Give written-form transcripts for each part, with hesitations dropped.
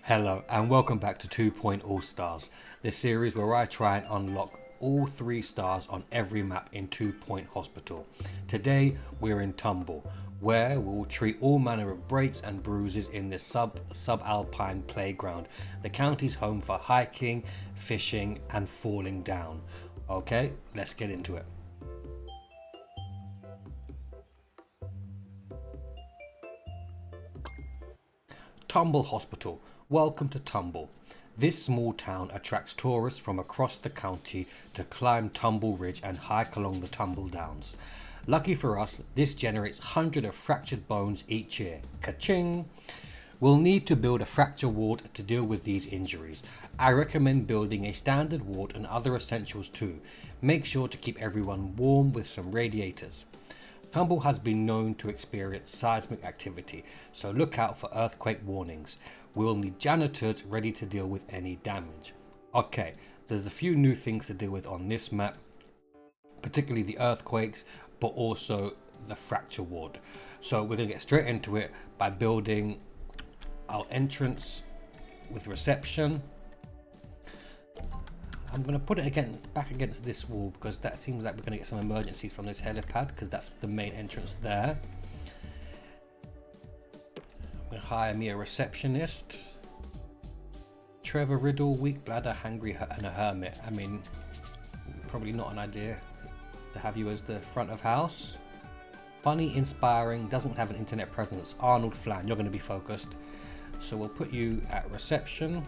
Hello and welcome back to 2 All Stars, the series where I try and unlock all 3 stars on every map in 2 Hospital. Today we're in Tumble, where we will treat all manner of breaks and bruises in this subalpine playground. The county's home for hiking, fishing and falling down. Okay, let's get into it. Tumble Hospital. Welcome to Tumble. This small town attracts tourists from across the county to climb Tumble Ridge and hike along the Tumble Downs. Lucky for us, this generates hundreds of fractured bones each year. Ka-ching! We'll need to build a fracture ward to deal with these injuries. I recommend building a standard ward and other essentials too. Make sure to keep everyone warm with some radiators. Tumble has been known to experience seismic activity, so look out for earthquake warnings. We'll need janitors ready to deal with any damage. Okay, there's a few new things to deal with on this map, particularly the earthquakes, but also the fracture ward. So we're going to get straight into it by building our entrance with reception. I'm going to put it back against this wall because that seems like we're going to get some emergencies from this helipad, because that's the main entrance there. I'm going to hire me a receptionist. Trevor Riddle, weak bladder, hungry and a hermit. I mean, probably not an idea to have you as the front of house. Funny, inspiring, doesn't have an internet presence. Arnold Flan, you're going to be focused. So we'll put you at reception.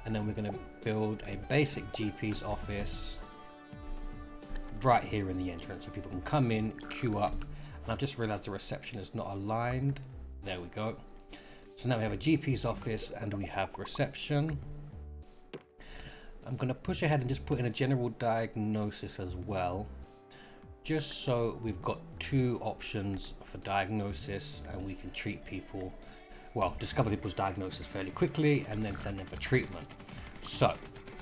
And then we're going to build a basic GP's office right here in the entrance so people can come in, queue up. And I've just realized the reception is not aligned. There we go. So now we have a GP's office and we have reception. I'm going to push ahead and just put in a general diagnosis as well, just so we've got 2 options for diagnosis and we can treat people. Well, discover people's diagnosis fairly quickly and then send them for treatment. So,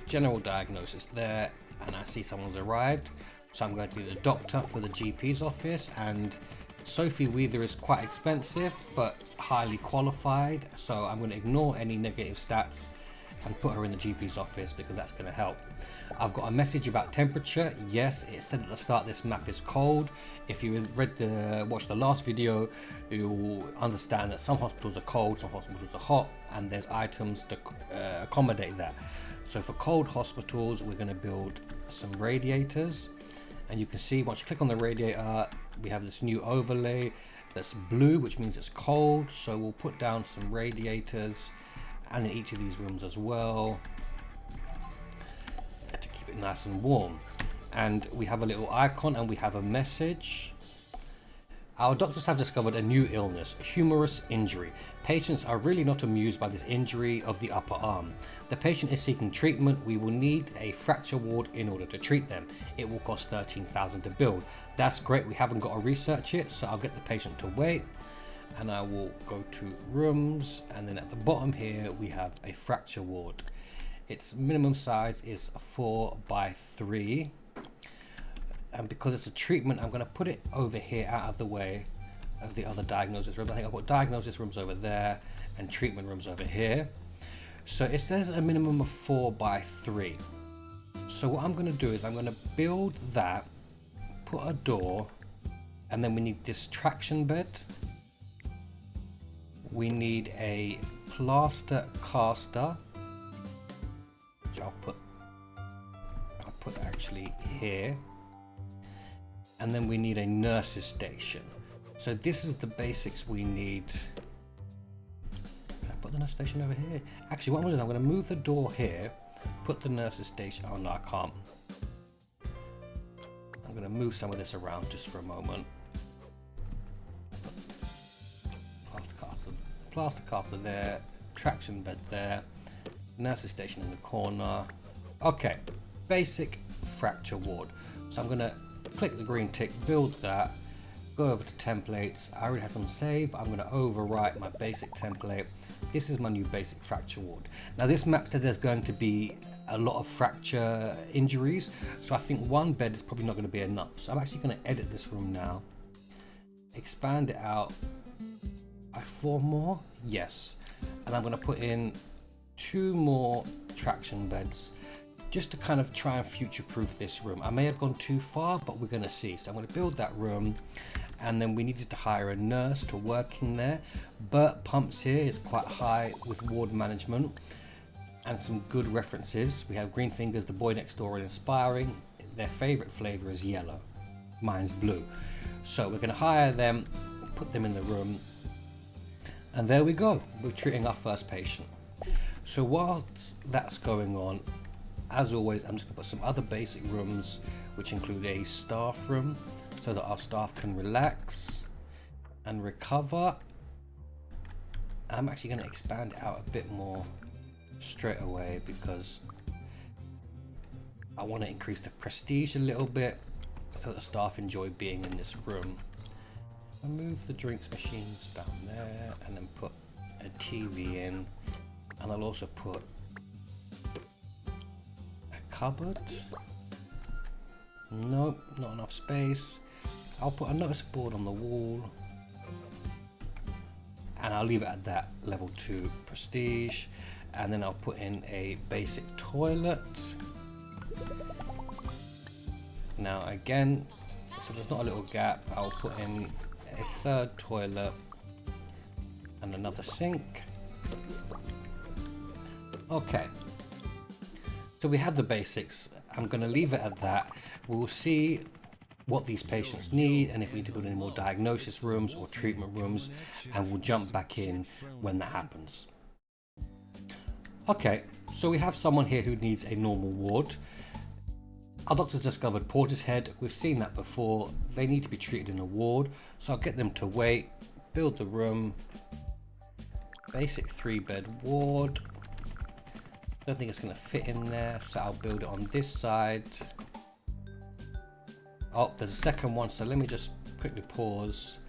general diagnosis there, and I see someone's arrived. So I'm going to do the doctor for the GP's office, and Sophie Weather is quite expensive but highly qualified. So I'm going to ignore any negative stats and put her in the GP's office because that's going to help. I've got a message about temperature. Yes, it said at the start this map is cold. If you watched the last video, you'll understand that some hospitals are cold, some hospitals are hot, and there's items to accommodate that. So for cold hospitals, we're going to build some radiators, and you can see once you click on the radiator, we have this new overlay that's blue, which means it's cold. So we'll put down some radiators and in each of these rooms as well to keep it nice and warm. And we have a little icon and we have a message. Our doctors have discovered a new illness, humerus injury. Patients are really not amused by this injury of the upper arm. The patient is seeking treatment. We will need a fracture ward in order to treat them. It will cost $13,000 to build. That's great, we haven't got to research it, so I'll get the patient to wait. And I will go to rooms, and then at the bottom here we have a fracture ward. Its minimum size is 4 by 3, and because it's a treatment, I'm going to put it over here out of the way of the other diagnosis rooms. I think I'll put diagnosis rooms over there and treatment rooms over here. So it says a minimum of 4 by 3. So what I'm going to do is I'm going to build that, put a door, and then we need this traction bed. We need a plaster caster, which I'll put actually here, and then we need a nurse's station. So this is the basics we need. Can I put the nurse station over here? Actually, what I'm going to do, I'm going to move the door here, put the nurse's station. Oh no, I can't. I'm going to move some of this around just for a moment. Plaster caster there, traction bed there, nurse's station in the corner. Okay, basic fracture ward. So I'm gonna click the green tick, build that, go over to templates. I already have some saved, but I'm gonna overwrite my basic template. This is my new basic fracture ward. Now this map said there's going to be a lot of fracture injuries, so I think 1 bed is probably not gonna be enough. So I'm actually gonna edit this room now, expand it out by 4 more, yes, and I'm going to put in 2 more traction beds just to kind of try and future-proof this room. I may have gone too far, but we're going to see. So I'm going to build that room, and then we needed to hire a nurse to work in there. Burt Pumps here is quite high with ward management and some good references. We have Green Fingers, The Boy Next Door, and Inspiring. Their favorite flavor is yellow. Mine's blue. So we're going to hire them, put them in the room, and there we go. We're treating our first patient. So whilst that's going on, as always, I'm just going to put some other basic rooms, which include a staff room, so that our staff can relax and recover. I'm actually going to expand it out a bit more straight away because I want to increase the prestige a little bit so that the staff enjoy being in this room. I'll move the drinks machines down there and then put a TV in, and I'll also put a cupboard. Nope, not enough space. I'll put a notice board on the wall, and I'll leave it at that, level 2 prestige, and then I'll put in a basic toilet. Now again, so there's not a little gap, I'll put in a 3rd toilet and another sink. Okay, so we have the basics. I'm going to leave it at that. We'll see what these patients need and if we need to build any more diagnosis rooms or treatment rooms, and we'll jump back in when that happens. Okay, so we have someone here who needs a normal ward. Our doctors discovered Portishead. We've seen that before. They need to be treated in a ward, so I'll get them to wait, build the room. Basic 3-bed ward. Don't think it's going to fit in there, so I'll build it on this side. Oh, there's a second one, so let me just quickly pause.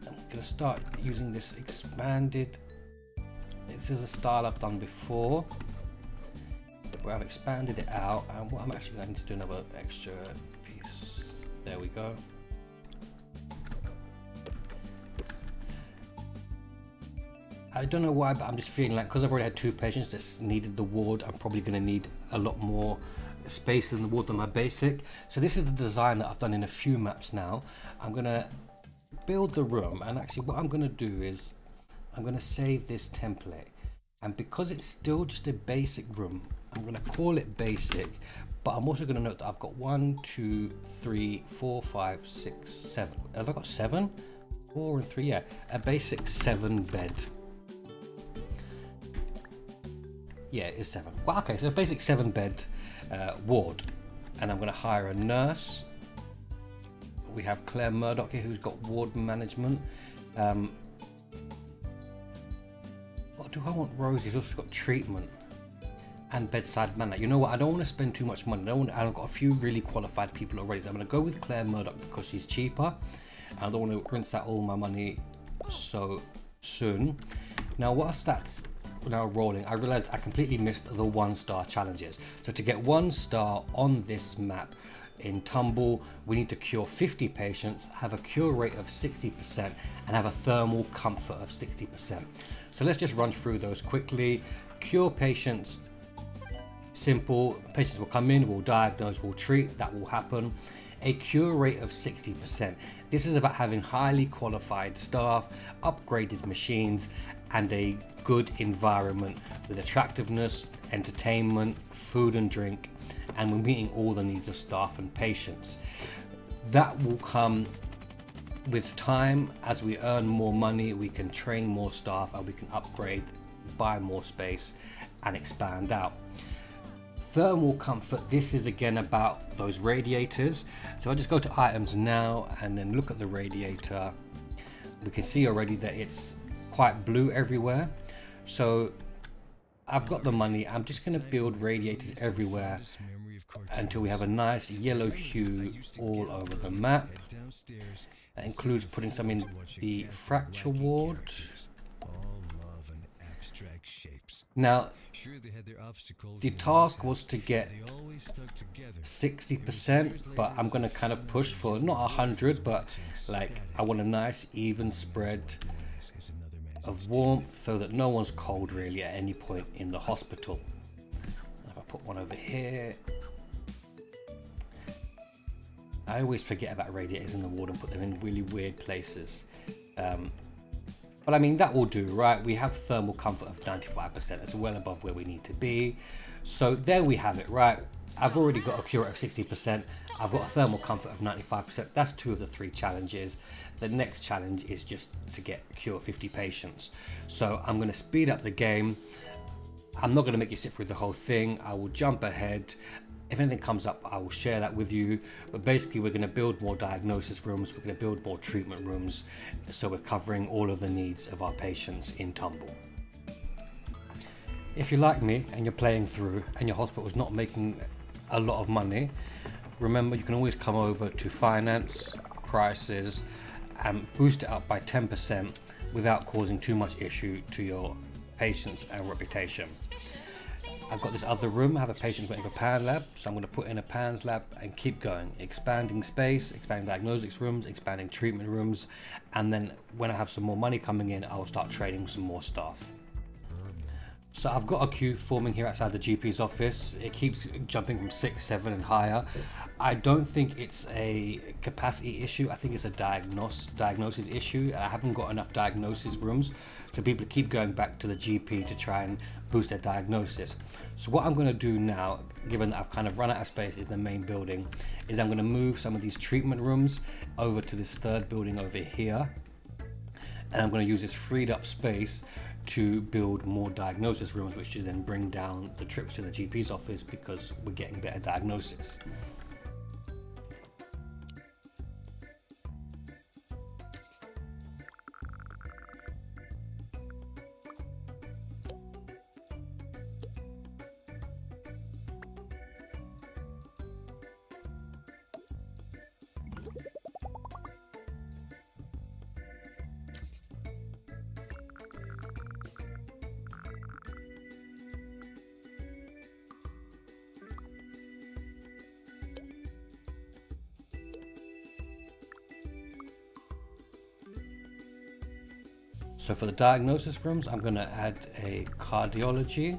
I'm going to start using this expanded. This is a style I've done before, where I've expanded it out, and what I'm actually going to do another extra piece. There we go. I don't know why, but I'm just feeling like because I've already had 2 patients that needed the ward, I'm probably going to need a lot more space in the ward than my basic. So this is the design that I've done in a few maps now. I'm going to build the room, and actually what I'm going to do is I'm going to save this template, and because it's still just a basic room, I'm going to call it basic, but I'm also going to note that I've got 1, 2, 3, 4, 5, 6, 7. Have I got 7? 4 and 3, yeah. A basic 7-bed. Yeah, it's 7. Well, okay, so a basic 7-bed ward, and I'm going to hire a nurse. We have Claire Murdoch here, who's got ward management. What do I want? Rosie's also got treatment and bedside manner. You know what? I don't want to spend too much money. I've got a few really qualified people already, so I'm going to go with Claire Murdoch because she's cheaper. I don't want to rinse out all my money so soon. Now, whilst that's now rolling, I realized I completely missed the 1-star challenges. So to get 1 star on this map in Tumble, we need to cure 50 patients, have a cure rate of 60%, and have a thermal comfort of 60%. So let's just run through those quickly. Cure patients, simple. Patients will come in, we'll diagnose, we'll treat, that will happen. A cure rate of 60%. This is about having highly qualified staff, upgraded machines, and a good environment with attractiveness, entertainment, food and drink, and we're meeting all the needs of staff and patients. That will come with time. As we earn more money, we can train more staff and we can upgrade, buy more space, and expand out. Thermal comfort, this is again about those radiators. So I just go to items now and then look at the radiator. We can see already that it's quite blue everywhere. So I've got the money. I'm just going to build radiators everywhere until we have a nice yellow hue all over the map. That includes putting some in the fracture ward. Now, the task was to get 60%, but I'm going to kind of push for not 100, but like I want a nice even spread of warmth so that no one's cold really at any point in the hospital. If I put one over here, I always forget about radiators in the wall and put them in really weird places. But I mean, that will do, right? We have thermal comfort of 95%. That's well above where we need to be. So there we have it, right? I've already got a cure rate of 60%. I've got a thermal comfort of 95%. That's 2 of the 3 challenges. The next challenge is just to get cure 50 patients. So I'm going to speed up the game. I'm not going to make you sit through the whole thing. I will jump ahead. If anything comes up, I will share that with you. But basically, we're going to build more diagnosis rooms. We're going to build more treatment rooms. So we're covering all of the needs of our patients in Tumble. If you're like me and you're playing through and your hospital is not making a lot of money, remember you can always come over to finance, prices, and boost it up by 10% without causing too much issue to your patients and reputation. I've got this other room. I have a patient waiting for pan lab, so I'm going to put in a pans lab and keep going, expanding space, expanding diagnostics rooms, expanding treatment rooms, and then when I have some more money coming in, I'll start training some more staff. So I've got a queue forming here outside the GP's office. It keeps jumping from 6, 7 and higher. I don't think it's a capacity issue. I think it's a diagnosis issue. I haven't got enough diagnosis rooms, so people keep going back to the GP to try and boost their diagnosis. So what I'm going to do now, given that I've kind of run out of space in the main building, is I'm going to move some of these treatment rooms over to this third building over here. And I'm going to use this freed up space to build more diagnosis rooms, which should then bring down the trips to the GP's office because we're getting better diagnosis. So for the diagnosis rooms, I'm going to add a cardiology.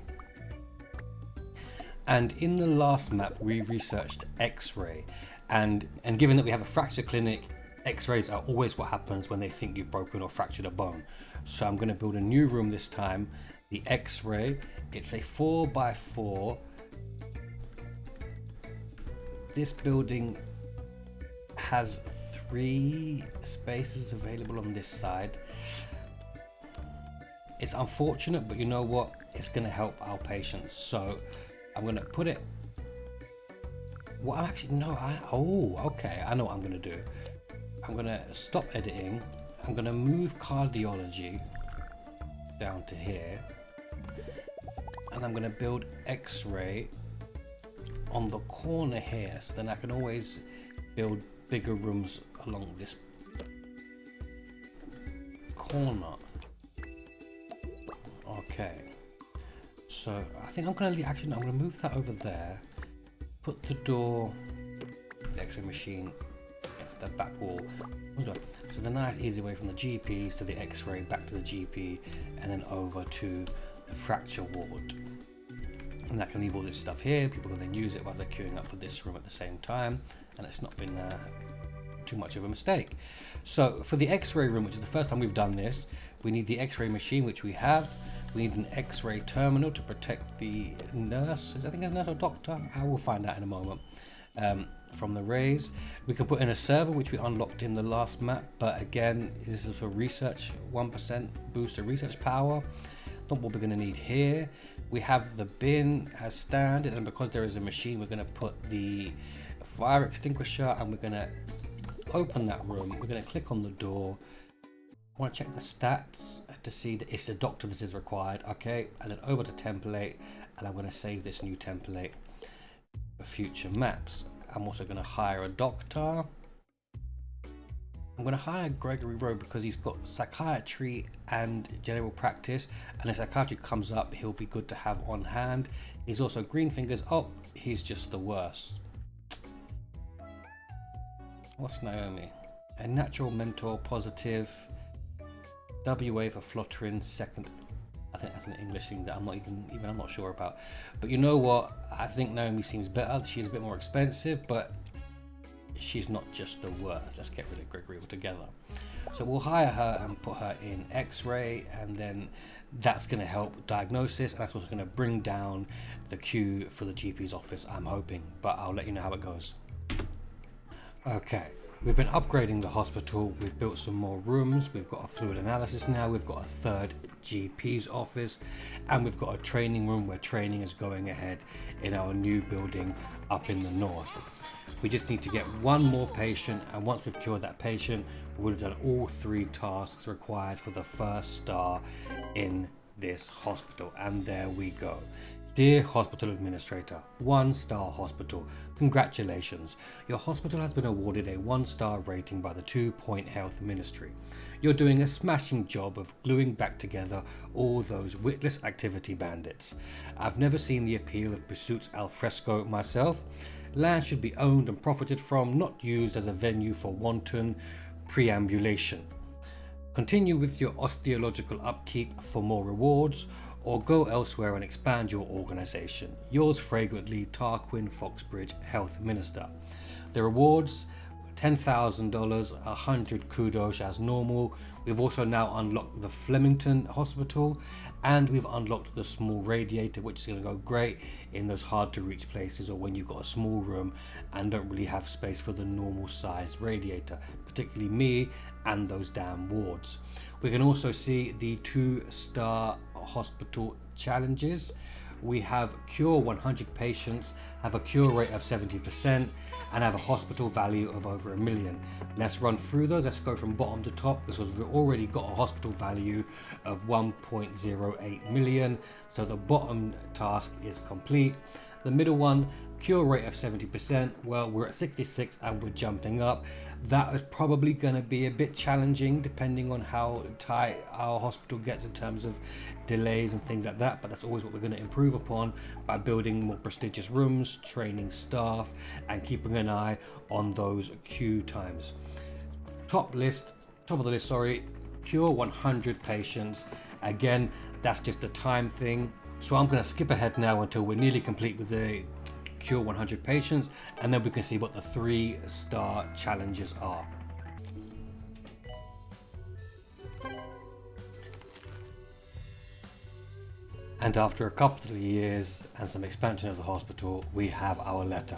And in the last map, we researched X-ray. And given that we have a fracture clinic, X-rays are always what happens when they think you've broken or fractured a bone. So I'm going to build a new room this time, the X-ray. It's a 4x4. This building has 3 spaces available on this side. It's unfortunate, but you know what? It's going to help our patients. So I'm going to put it. Well, actually, no. Okay. I know what I'm going to do. I'm going to stop editing. I'm going to move cardiology down to here. And I'm going to build X-ray on the corner here. So then I can always build bigger rooms along this corner. Okay, so I think I'm going to move that over there, put the door, the X-ray machine against the back wall. So the nice easy way from the GPs to the X-ray, back to the GP, and then over to the fracture ward. And that can leave all this stuff here. People can then use it while they're queuing up for this room at the same time, and it's not been too much of a mistake. So for the X-ray room, which is the first time we've done this, we need the X-ray machine, which we have. We need an X-ray terminal to protect the nurse. I think it's a nurse or doctor. I will find out in a moment. From the rays, we can put in a server, which we unlocked in the last map. But again, this is for research. 1% booster research power. Not what we're going to need here. We have the bin as standard, and because there is a machine, we're going to put the fire extinguisher, and we're going to open that room. We're going to click on the door. I want to check the stats to see that it's a doctor that is required. Okay, and then over to template, and I'm going to save this new template for future maps. I'm also going to hire a doctor. I'm going to hire Gregory Rowe because he's got psychiatry and general practice, and if psychiatry comes up, he'll be good to have on hand. He's also green fingers. Oh, he's just the worst. What's Naomi? A natural mentor, positive. WA for fluttering second. I think that's an English thing that I'm not sure about. But you know what? I think Naomi seems better. She's a bit more expensive, but she's not just the worst. Let's get rid of Gregory altogether. So we'll hire her and put her in X-ray, and then that's going to help diagnosis, and that's also going to bring down the queue for the GP's office, I'm hoping, but I'll let you know how it goes. Okay, we've been upgrading the hospital. We've built some more rooms. We've got a fluid analysis now. We've got a third GP's office, and we've got a training room where training is going ahead in our new building up in the north. We just need to get one more patient, and once we've cured that patient, we would have done all 3 tasks required for the first star in this hospital. And there we go. Dear Hospital Administrator, 1-star hospital, congratulations. Your hospital has been awarded a 1-star rating by the 2 Point Health Ministry. You're doing a smashing job of gluing back together all those witless activity bandits. I've never seen the appeal of pursuits al fresco myself. Land should be owned and profited from, not used as a venue for wanton preambulation. Continue with your osteological upkeep for more rewards, or go elsewhere and expand your organisation. Yours fragrantly, Tarquin Foxbridge, Health Minister. The rewards, $10,000, 100 kudos as normal. We've also now unlocked the Flemington Hospital, and we've unlocked the small radiator, which is going to go great in those hard to reach places, or when you've got a small room and don't really have space for the normal sized radiator, particularly me and those damn wards. We can also see the 2-star hospital challenges. We have cure 100 patients, have a cure rate of 70%, and have a hospital value of over $1 million. Let's run through those. Let's go from bottom to top, because we've already got a hospital value of 1.08 million. So the bottom task is complete. The middle one, cure rate of 70%. Well, we're at 66 and we're jumping up. That is probably going to be a bit challenging depending on how tight our hospital gets in terms of delays and things like that, but that's always what we're going to improve upon by building more prestigious rooms, training staff, and keeping an eye on those queue times. Top of the list, cure 100 patients. Again, that's just a time thing, so I'm going to skip ahead now until we're nearly complete with the cure 100 patients, and then we can see what the 3-star challenges are. And after a couple of years and some expansion of the hospital, we have our letter.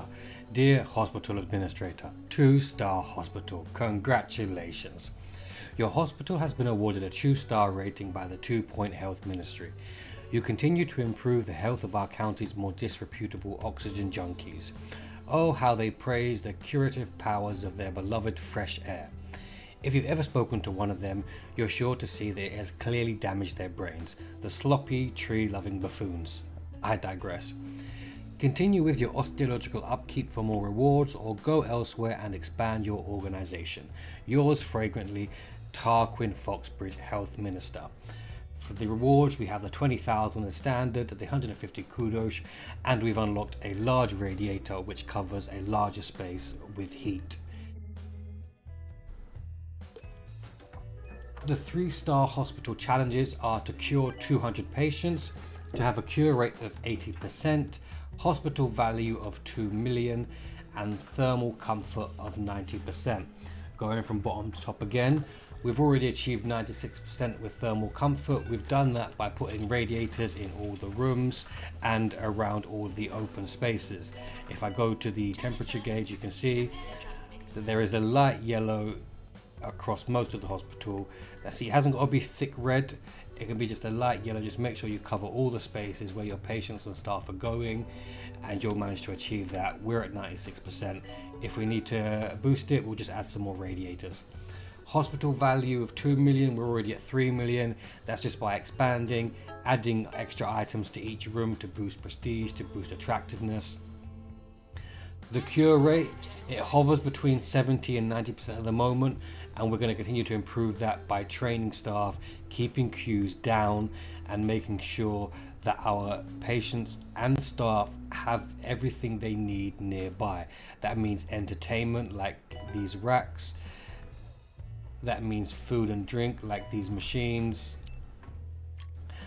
Dear Hospital Administrator, 2-star hospital, congratulations. Your hospital has been awarded a 2-star rating by the 2 Point Health Ministry. You continue to improve the health of our county's more disreputable oxygen junkies. Oh, how they praise the curative powers of their beloved fresh air. If you've ever spoken to one of them, you're sure to see that it has clearly damaged their brains. The sloppy, tree-loving buffoons. I digress. Continue with your osteological upkeep for more rewards, or go elsewhere and expand your organisation. Yours fragrantly, Tarquin Foxbridge, Health Minister. For the rewards, we have the 20,000 as standard, the 150 kudos, and we've unlocked a large radiator which covers a larger space with heat. The 3-star hospital challenges are to cure 200 patients, to have a cure rate of 80%, hospital value of 2 million, and thermal comfort of 90%. Going from bottom to top again, we've already achieved 96% with thermal comfort. We've done that by putting radiators in all the rooms and around all the open spaces. If I go to the temperature gauge, you can see that there is a light yellow across most of the hospital. See, it hasn't got to be thick red, it can be just a light yellow. Just make sure you cover all the spaces where your patients and staff are going, and you'll manage to achieve that. We're at 96%. If we need to boost it, we'll just add some more radiators. Hospital value of 2 million, we're already at 3 million. That's just by expanding, adding extra items to each room to boost prestige, to boost attractiveness. The cure rate, it hovers between 70 and 90% at the moment, and we're going to continue to improve that by training staff, keeping queues down, and making sure that our patients and staff have everything they need nearby. That means entertainment like these racks, That means food and drink, like these machines,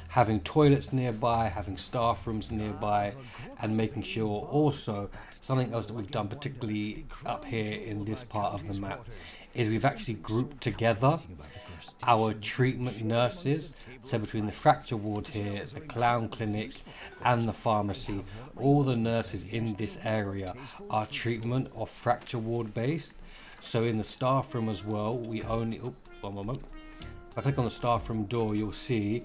having toilets nearby, having staff rooms nearby, and making sure also something else that we've done particularly up here in this part of the map is we've actually grouped together our treatment nurses. So between the fracture ward here, the clown clinic and the pharmacy, all the nurses in this area are treatment or fracture ward based. So in the staff room as well, we only, one moment. If I click on the staff room door, you'll see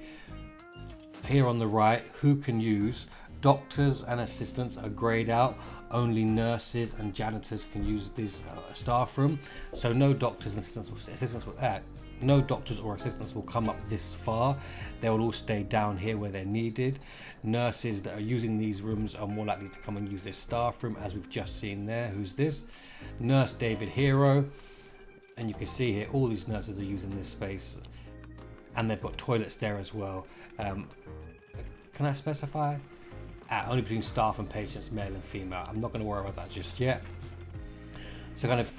here on the right who can use. Doctors and assistants are grayed out. Only nurses and janitors can use this staff room. So no doctors and no doctors or assistants will come up this far. They will all stay down here where they're needed. Nurses that are using these rooms are more likely to come and use this staff room, as we've just seen there. Who's this? Nurse David Hero. And you can see here all these nurses are using this space, and they've got toilets there as well. Can I specify? Only between staff and patients, male and female. I'm not going to worry about that just yet. So kind of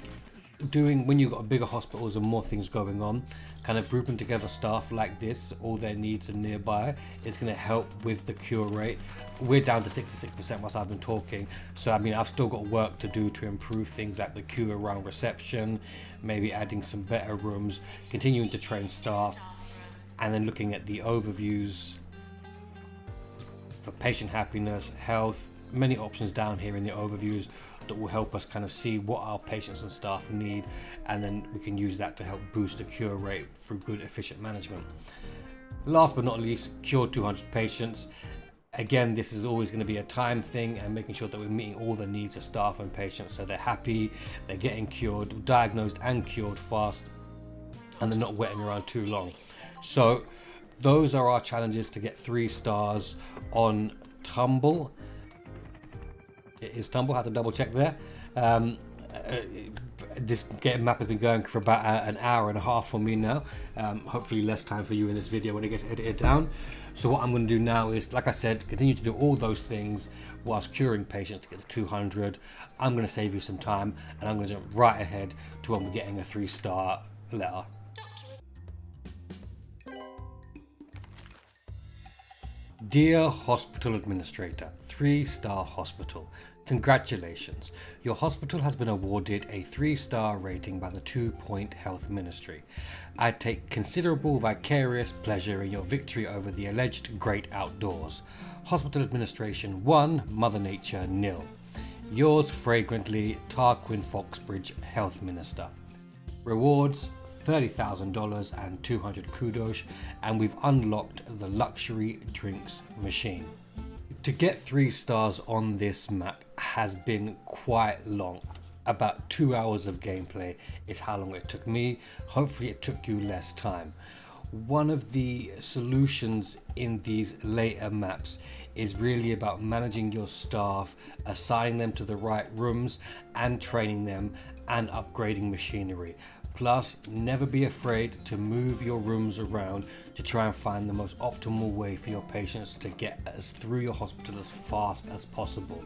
doing, when you've got bigger hospitals and more things going on, kind of grouping together staff like this, all their needs are nearby, is going to help with the cure rate. We're down to 66% whilst I've been talking. So I mean, I've still got work to do to improve things like the queue around reception, maybe adding some better rooms, continuing to train staff, and then looking at the overviews for patient happiness, health, many options down here in the overviews that will help us kind of see what our patients and staff need, and then we can use that to help boost the cure rate through good, efficient management. Last but not least, cure 200 patients. Again, this is always going to be a time thing, and making sure that we're meeting all the needs of staff and patients so they're happy, they're getting cured, diagnosed and cured fast, and they're not waiting around too long. So those are our challenges to get 3 stars on Tumble. It is Tumble, I have to double check there. This game map has been going for about an hour and a half for me now. Hopefully less time for you in this video when it gets edited down. So what I'm going to do now is, like I said, continue to do all those things whilst curing patients to get to 200. I'm going to save you some time, and I'm going to jump right ahead to when we're getting a 3-star letter. Dear Hospital Administrator, 3-star hospital. Congratulations, your hospital has been awarded a 3-star rating by the 2 Point Health Ministry. I take considerable vicarious pleasure in your victory over the alleged great outdoors. Hospital Administration 1, Mother Nature 0. Yours fragrantly, Tarquin Foxbridge, Health Minister. Rewards $30,000 and 200 kudos, and we've unlocked the luxury drinks machine. To get 3 stars on this map has been quite long. About 2 hours of gameplay is how long it took me. Hopefully it took you less time. One of the solutions in these later maps is really about managing your staff, assigning them to the right rooms and training them, and upgrading machinery. Plus, never be afraid to move your rooms around to try and find the most optimal way for your patients to get us through your hospital as fast as possible.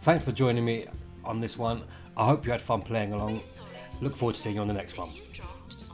Thanks for joining me on this one. I hope you had fun playing along. Look forward to seeing you on the next one.